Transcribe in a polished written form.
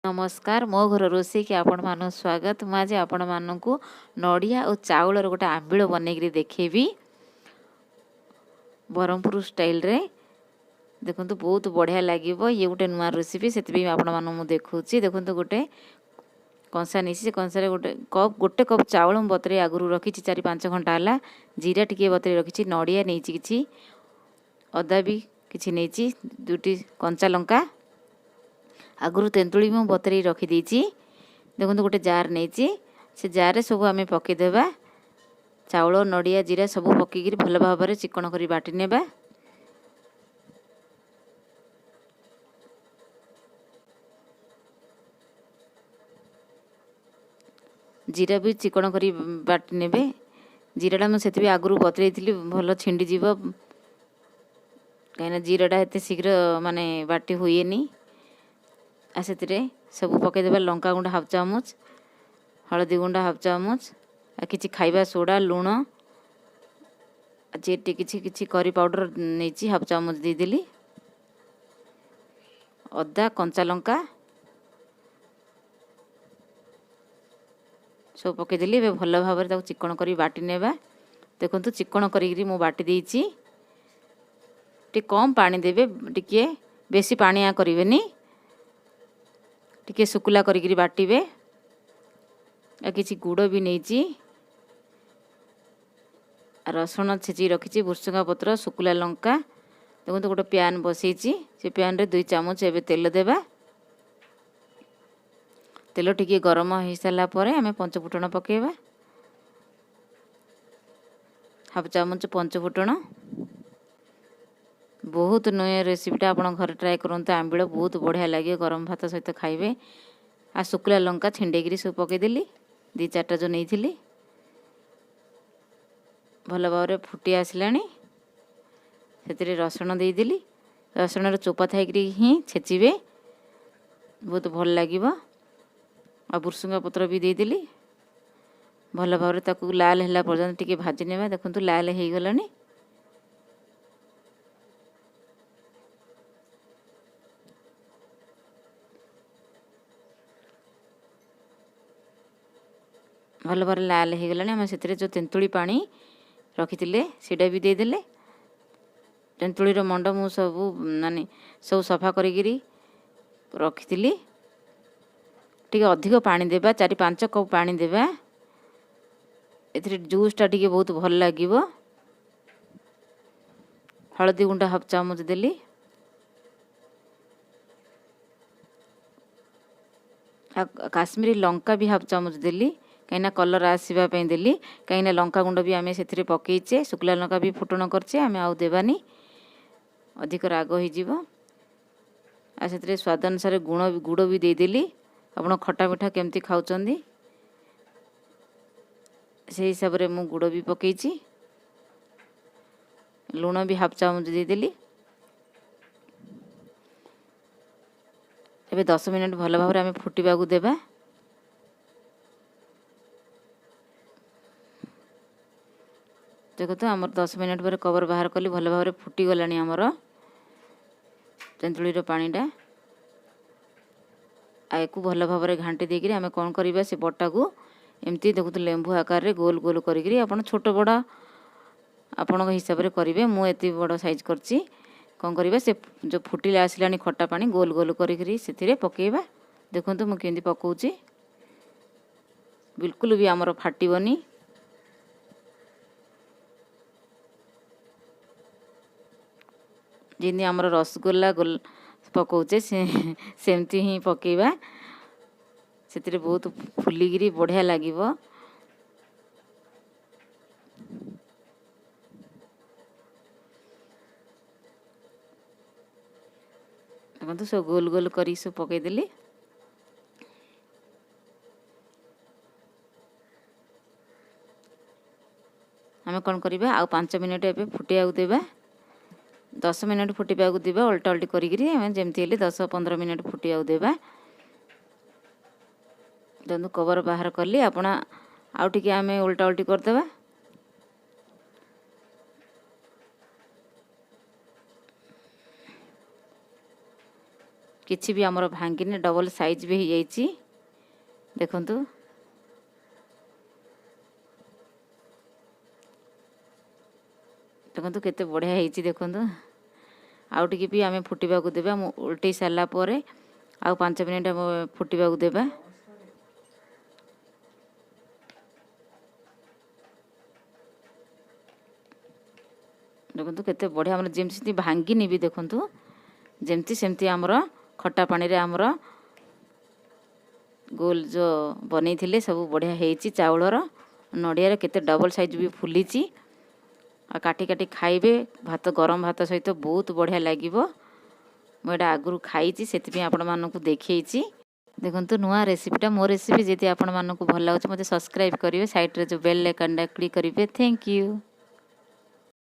नमस्कार मो घर रोषे कि आपण मान स्वागत। मुझे आपण मानक नड़िया और चाउल गोटे आंबिल बनईकि देखेबी ब्रह्मपुर स्टाइल रे। देखो बहुत बढ़िया लगे ये गोटे नुआ रेसिपी से आपण मान देखा देखो गोटे कंसा नहीं से कंसार गोटे कप चाउल बतरे आगुरी रखी 4-5 घंटा है। जीरा टिके बतरे रखी नड़िया नहीं कि अदा भी किसी नहीं 2टी कंचा लंका आगुरी तेंतुली मु बतरे रखीदे। देखो गोटे जार नहीं से जार सब आम पकईदेवा चाउल नड़िया जीरा सब पकईकि भल भाव में चिकन कर बाटी नेबा। जीरा भी चिकन कर बाटी नेबे। जीराटा मुझे आगुरी बतरई भल छिंडीज कहीं जीराटा एत शीघ्र माने बाटी हुए आ से सब पकईदेवा लंका गुंड हाफ चामच हलदी गुंड हाफ चामच कि खाइबा सोडा लुण जे कि करी पाउडर नहीं हाफ चामच देदेली। अदा कंचा लंका सब पकईदेली। ए भल भाव में चिकन कर बाटी नेबा। देखो चिकन करी मु बाटी देती टे कम पानी देवे टिके बेसी पानिया करें टिके सुकुला करी बाटिबे। किसी गुड़ भी नहीं रसुण छेची रखी भुर्सुंगा पत्र सुकुला लंका। देखो गोटे प्यान बसई से प्यान रे 2 चामच एवं तेल देवा। तेल टिके गरम हो सारा पर आम पंचफुटण पकेबा हाफ चामच पंचफुटण। बहुत नया रेसिपीटा आप घर ट्राए करूँ। आंबिल बहुत बढ़िया लगे गरम भात सहित खाइबे। आ सुकुला लंका छिंडेगी सब पकईदेली 2-4टा जो नहीं भल भाव फुटी आसला से रसुण देदेली। रसुण चोपा थी ही छेचिबे बहुत भल लगे। आ भुर्सुंगा पत्र भी देदेली भल भाव में लाल है पर्यटन टिके भाजी नेबा। देखो लाल हो गलानी। भल भाव लाल हो गलानी। आम से जो तेंतुली पानी रखी सीटा भी देदेले। तेंतुलीर मंड मु सब माने सब सफा करी रखी टी अधिक पानी देवा 4-5 कप पानी देवा। ए जूसटा टी बहुत भल लगे। हलदी गुंड हाफ चामच देली। काश्मीरी लंका भी हाफ चामच देली कहीं कलर आसवाई देली। कहीं लंका गुंड भी आम से पकईचे शुक्ला लंका भी फुटण करचे आम आउ देवानी अधिक राग हो। से स्वाद अनुसार गुड़ भी देदेली। आपण खटा मिठा केमती खाऊचंदी से हिसाब रे मु गुड़ भी पकईची। लुण भी हाफ चामच देदेली। एबे 10 मिनट भल भाव में आम फुटवा देवा। देखो तो आमर 10 मिनट पर कवर बाहर कली भल भाव में फुटी गलानी आमर तेंतुलीर पानीटा। आयकु भल भाव में घाटी देकर आम कौन करवा से बटा को एमती देखो लेंबू आकार रे गोल गोल करी आपन छोट बड़ आपण हिसाब से करेंगे। मुझे बड़ साइज करची कौन करवा से जो फुटिले आसलानी खट्टा पानी गोल गोल करी से पकेबा। देखो मुझे पकाउची बिल्कुल भी आमर फाटबनी। जिंदी आमर रसगोल्ला गोल पकाउचे सेमती ही पकेबा। से बहुत फुलिकी बढ़िया लगे। देखो सब गोल गोल कर सब पकईदेली। आम कौन करवा आ 5 मिनट ए फुटिया देवा। 10 मिनट फुटा देवा उल्टा उल्टी करमती 10-15 मिनट फुटिया देवा। देखो कवर बाहर कली आपण आउ टिके आम उल्टा उल्टी करदेवा। किसी भी आमर भांगिनी डबल साइज भी हो जाइए देखंतु देखंतु केते बढ़िया होइछि देखंतु आउ टिके भी आमे फुटिबा को देबा उल्टै सारला परे आउ 5 मिनिट फुटिबा को देबा देखंतु केते बढ़िया हमर जेमति भांगिनी भी देखंतु जेमति सेमति हमर खट्टा पानी रे हमर गोल जो बनै थिले सब बढ़िया हेछि चावलर नडिया रे केते डबल साइज भी फुलिछि आ काटी काटी खाइबे भात गरम भात सहित बहुत बढ़िया लागिबो मो एटा आगुरु खाइछि सेति आपण मानकु देखैछि देखंतु नुआ रेसिपीटा मो रेसिपी जदि आपण मानकु भल लागुछि मते सब्सक्राइब करिवे साइड रे जो बेल आइकन क्लिक करिवे थैंक यू।